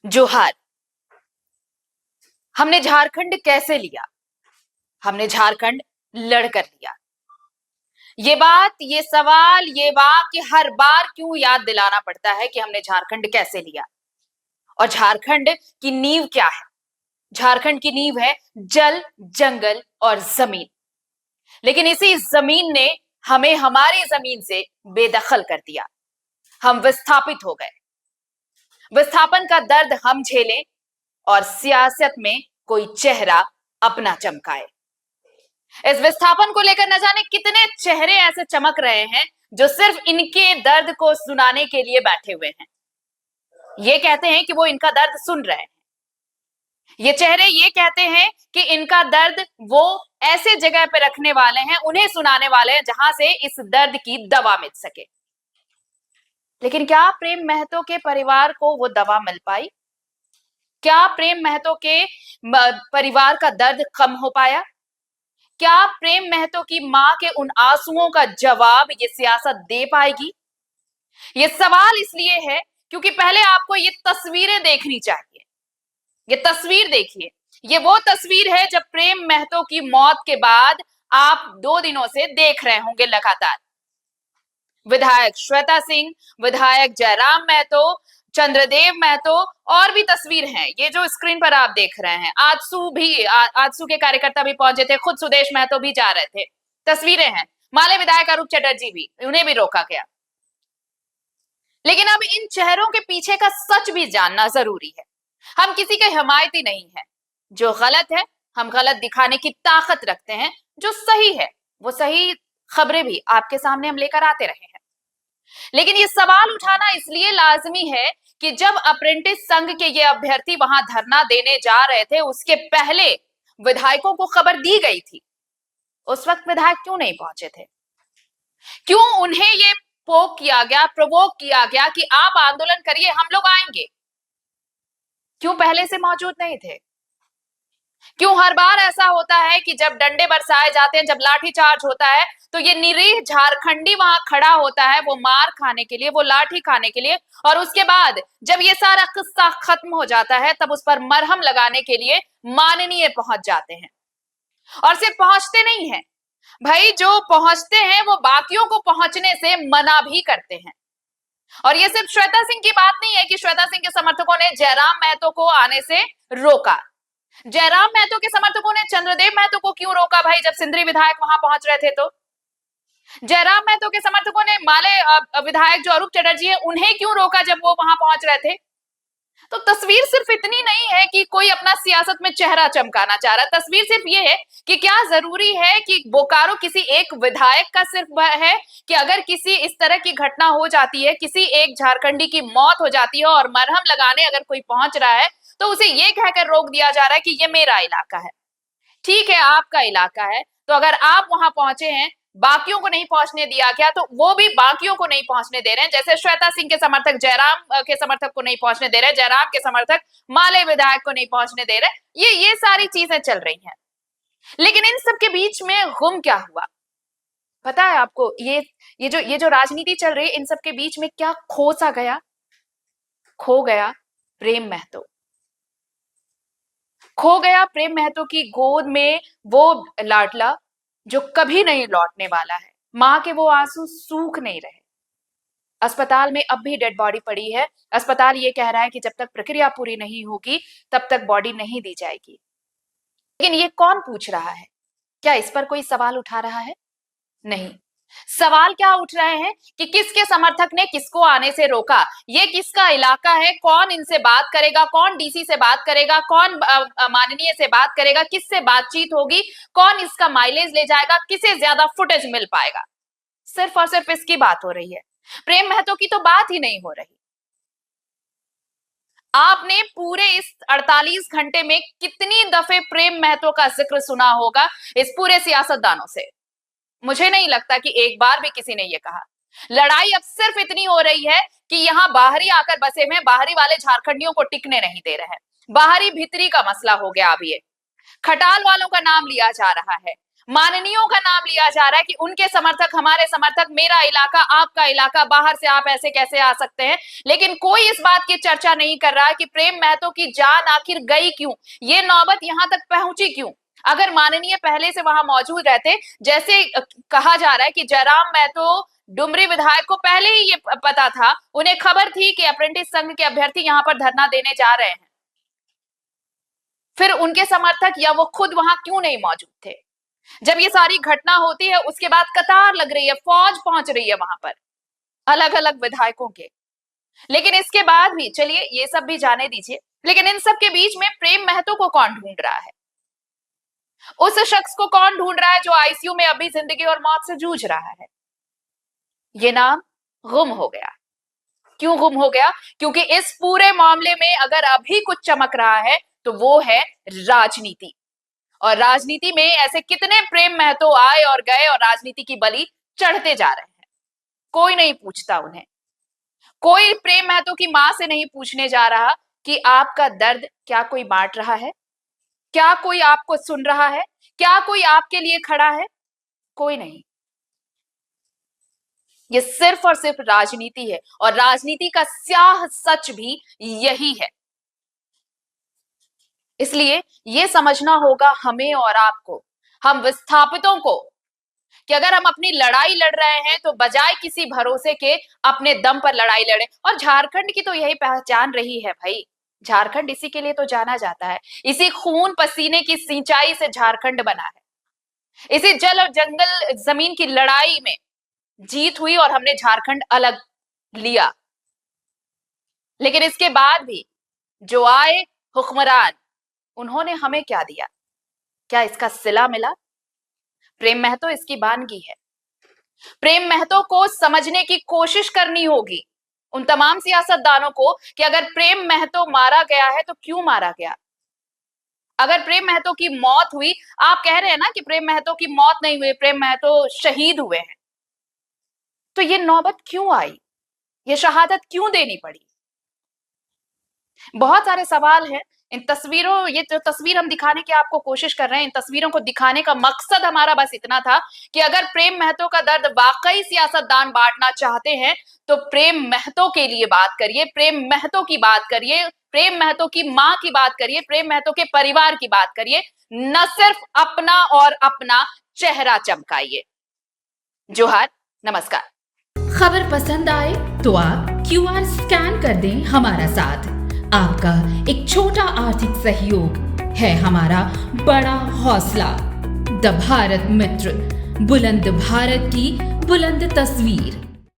जोहार। हमने झारखंड कैसे लिया? हमने झारखंड लड़कर लिया। ये बात, ये सवाल, ये वाक्य हर बार क्यों याद दिलाना पड़ता है कि हमने झारखंड कैसे लिया? और झारखंड की नींव क्या है? झारखंड की नींव है जल, जंगल और जमीन। लेकिन इसी जमीन ने हमें हमारी जमीन से बेदखल कर दिया। हम विस्थापित हो गए। विस्थापन का दर्द हम झेलें और सियासत में कोई चेहरा अपना चमकाए। इस विस्थापन को लेकर न जाने कितने चेहरे ऐसे चमक रहे हैं जो सिर्फ इनके दर्द को सुनाने के लिए बैठे हुए हैं। ये कहते हैं कि वो इनका दर्द सुन रहे हैं। ये चेहरे ये कहते हैं कि इनका दर्द वो ऐसे जगह पे रखने वाले हैं, उन्हें सुनाने वाले हैं जहां से इस दर्द की दवा मिल सके। लेकिन क्या प्रेम महतो के परिवार को वो दवा मिल पाई? क्या प्रेम महतो के परिवार का दर्द कम हो पाया? क्या प्रेम महतो की मां के उन आंसुओं का जवाब ये सियासत दे पाएगी? ये सवाल इसलिए है क्योंकि पहले आपको ये तस्वीरें देखनी चाहिए। ये तस्वीर देखिए। ये वो तस्वीर है जब प्रेम महतो की मौत के बाद आप 2 दिनों से देख रहे होंगे लगातार। विधायक श्वेता सिंह, विधायक जयराम महतो, चंद्रदेव महतो और भी तस्वीर हैं। ये जो स्क्रीन पर आप देख रहे हैं, आजसू के कार्यकर्ता भी पहुंचे थे, खुद सुदेश महतो भी जा रहे थे। तस्वीरें हैं। माले विधायक अरूप चटर्जी भी, उन्हें भी रोका गया। लेकिन अब इन चेहरों के पीछे का सच भी जानना जरूरी है। हम किसी के हिमायती नहीं है। जो गलत है हम गलत दिखाने की ताकत रखते हैं, जो सही है वो सही खबरें भी आपके सामने हम लेकर आते रहे हैं। लेकिन ये सवाल उठाना इसलिए लाजमी है कि जब अप्रेंटिस संघ के ये अभ्यर्थी वहां धरना देने जा रहे थे, उसके पहले विधायकों को खबर दी गई थी। उस वक्त विधायक क्यों नहीं पहुंचे थे? क्यों उन्हें ये प्रोवोक किया गया कि आप आंदोलन करिए, हम लोग आएंगे? क्यों पहले से मौजूद नहीं थे? क्यों हर बार ऐसा होता है कि जब डंडे बरसाए जाते हैं, जब लाठी चार्ज होता है, तो ये निरीह झारखंडी वहां खड़ा होता है वो मार खाने के लिए, वो लाठी खाने के लिए, और उसके बाद जब ये सारा किस्सा खत्म हो जाता है तब उस पर मरहम लगाने के लिए माननीय पहुंच जाते हैं। और सिर्फ पहुंचते नहीं है भाई, जो पहुंचते हैं वो बाकियों को पहुंचने से मना भी करते हैं। और ये सिर्फ श्वेता सिंह की बात नहीं है कि श्वेता सिंह के समर्थकों ने जयराम महतो को आने से रोका। जयराम महतो के समर्थकों ने चंद्रदेव महतो को क्यों रोका भाई, जब सिंदरी विधायक वहां पहुंच रहे थे? तो जयराम महतो के समर्थकों ने माले विधायक जो अरूप चटर्जी है उन्हें क्यों रोका जब वो वहां पहुंच रहे थे? तो तस्वीर सिर्फ इतनी नहीं है कि कोई अपना सियासत में चेहरा चमकाना चाह रहा है। तस्वीर सिर्फ ये है कि क्या जरूरी है कि बोकारो किसी एक विधायक का सिर्फ है कि अगर किसी इस तरह की घटना हो जाती है, किसी एक झारखंडी की मौत हो जाती है और मरहम लगाने अगर कोई पहुंच रहा है तो उसे ये कहकर रोक दिया जा रहा है कि ये मेरा इलाका है। ठीक है, आपका इलाका है, तो अगर आप वहां पहुंचे हैं, बाकियों को नहीं पहुंचने दिया गया, तो वो भी बाकियों को नहीं पहुंचने दे रहे हैं। जैसे श्वेता सिंह के समर्थक जयराम के समर्थक को नहीं पहुंचने दे रहे, जयराम के समर्थक माले विधायक को नहीं पहुंचने दे रहे। ये सारी चीजें चल रही हैं। लेकिन इन सब के बीच में गुम क्या हुआ पता है आपको? ये जो राजनीति चल रही है, इन सब के बीच में क्या खो सा गया? खो गया प्रेम महतो। खो गया प्रेम महतो की गोद में वो लाडला जो कभी नहीं लौटने वाला है। मां के वो आंसू सूख नहीं रहे। अस्पताल में अब भी डेड बॉडी पड़ी है। अस्पताल ये कह रहा है कि जब तक प्रक्रिया पूरी नहीं होगी तब तक बॉडी नहीं दी जाएगी। लेकिन ये कौन पूछ रहा है? क्या इस पर कोई सवाल उठा रहा है? नहीं। सवाल क्या उठ रहे हैं कि किसके समर्थक ने किसको आने से रोका, ये किसका इलाका है, कौन इनसे बात करेगा, कौन डीसी से बात करेगा, कौन माननीय से बात करेगा, किससे बातचीत होगी, कौन इसका माइलेज ले जाएगा, किसे ज्यादा फुटेज मिल पाएगा। सिर्फ और सिर्फ इसकी बात हो रही है। प्रेम महतो की तो बात ही नहीं हो रही। आपने पूरे इस 48 घंटे में कितनी दफे प्रेम महतो का जिक्र सुना होगा इस पूरे सियासतदानों से? मुझे नहीं लगता कि एक बार भी किसी ने ये कहा। लड़ाई अब सिर्फ इतनी हो रही है कि यहाँ बाहरी आकर बसे हुए बाहरी वाले झारखंडियों को टिकने नहीं दे रहे हैं। बाहरी भीतरी का मसला हो गया अब ये। खटाल वालों का नाम लिया जा रहा है, माननीयों का नाम लिया जा रहा है कि उनके समर्थक, हमारे समर्थक, मेरा इलाका, आपका इलाका, बाहर से आप ऐसे कैसे आ सकते हैं। लेकिन कोई इस बात की चर्चा नहीं कर रहा है कि प्रेम महतो की जान आखिर गई क्यों, ये नौबत यहां तक पहुंची क्यों। अगर माननीय पहले से वहां मौजूद रहते, जैसे कहा जा रहा है कि जयराम महतो डुमरी विधायक को पहले ही ये पता था, उन्हें खबर थी कि अप्रेंटिस संघ के अभ्यर्थी यहां पर धरना देने जा रहे हैं, फिर उनके समर्थक या वो खुद वहां क्यों नहीं मौजूद थे। जब ये सारी घटना होती है उसके बाद कतार लग रही है, फौज पहुंच रही है वहां पर अलग अलग विधायकों के। लेकिन इसके बाद भी चलिए ये सब भी जाने दीजिए, लेकिन इन सब के बीच में प्रेम महतो को कौन ढूंढ रहा है, उस शख्स को कौन ढूंढ रहा है जो आईसीयू में अभी जिंदगी और मौत से जूझ रहा है। ये नाम गुम हो गया। क्यों गुम हो गया? क्योंकि इस पूरे मामले में अगर अभी कुछ चमक रहा है तो वो है राजनीति। और राजनीति में ऐसे कितने प्रेम महतो आए और गए और राजनीति की बलि चढ़ते जा रहे हैं, कोई नहीं पूछता उन्हें। कोई प्रेम महतो की मां से नहीं पूछने जा रहा कि आपका दर्द क्या कोई बांट रहा है, क्या कोई आपको सुन रहा है, क्या कोई आपके लिए खड़ा है, कोई नहीं। ये सिर्फ और सिर्फ राजनीति है और राजनीति का स्याह सच भी यही है। इसलिए ये समझना होगा हमें और आपको, हम विस्थापितों को, कि अगर हम अपनी लड़ाई लड़ रहे हैं तो बजाय किसी भरोसे के अपने दम पर लड़ाई लड़े। और झारखंड की तो यही पहचान रही है भाई, झारखंड इसी के लिए तो जाना जाता है, इसी खून पसीने की सिंचाई से झारखंड बना है, इसी जल और जंगल जमीन की लड़ाई में जीत हुई और हमने झारखंड अलग लिया। लेकिन इसके बाद भी जो आए हुक्मरान, उन्होंने हमें क्या दिया? क्या इसका सिला मिला? प्रेम महतो इसकी बानगी है। प्रेम महतो को समझने की कोशिश करनी होगी, उन तमाम सियासतदानों को, कि अगर प्रेम महतो मारा गया है तो क्यों मारा गया। अगर प्रेम महतो की मौत हुई, आप कह रहे हैं ना कि प्रेम महतो की मौत नहीं हुई, प्रेम महतो शहीद हुए हैं, तो ये नौबत क्यों आई, ये शहादत क्यों देनी पड़ी? बहुत सारे सवाल हैं। इन तस्वीरों, ये जो तस्वीर हम दिखाने की आपको कोशिश कर रहे हैं, इन तस्वीरों को दिखाने का मकसद हमारा बस इतना था कि अगर प्रेम महतो का दर्द वाकई सियासतदान बांटना चाहते हैं तो प्रेम महतो के लिए बात करिए, प्रेम महतो की बात करिए, प्रेम महतो की मां की बात करिए, प्रेम महतो के परिवार की बात करिए, न सिर्फ अपना और अपना चेहरा चमकाइए। जोहार, नमस्कार। खबर पसंद आए तो आप QR स्कैन कर दें हमारा साथ। आपका एक छोटा आर्थिक सहयोग है हमारा बड़ा हौसला। द भारत मित्र, बुलंद भारत की बुलंद तस्वीर।